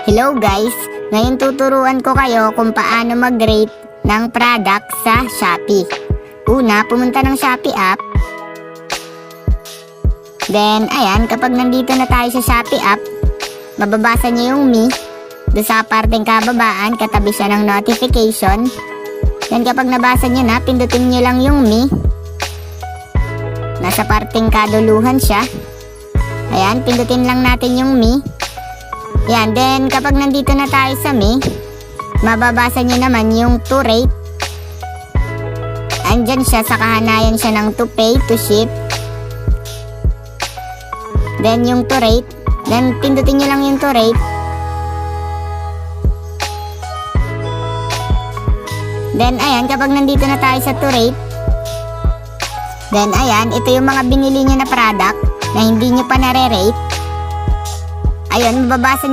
Hello guys! Ngayon tuturuan ko kayo kung paano mag-rate ng product sa Shopee. Una, pumunta ng Shopee app. Then, ayan, kapag nandito na tayo sa Shopee app, mababasa niyo yung Me. Doon sa parteng kababaan, katabi siya ng notification. Then kapag nabasa niyo na, pindutin niyo lang yung Me. Nasa parteng kaduluhan siya. Ayan, pindutin lang natin yung Me. Yan, then kapag nandito na tayo sa Me, mababasa nyo naman yung to rate. Andyan siya, sa kahanayan siya ng to pay, to ship. Then yung to rate, then pindutin nyo lang yung to rate. Then ayan, kapag nandito na tayo sa to rate, then ayan, ito yung mga binili nyo na product na hindi nyo pa nare-rate. Ayun, mababasa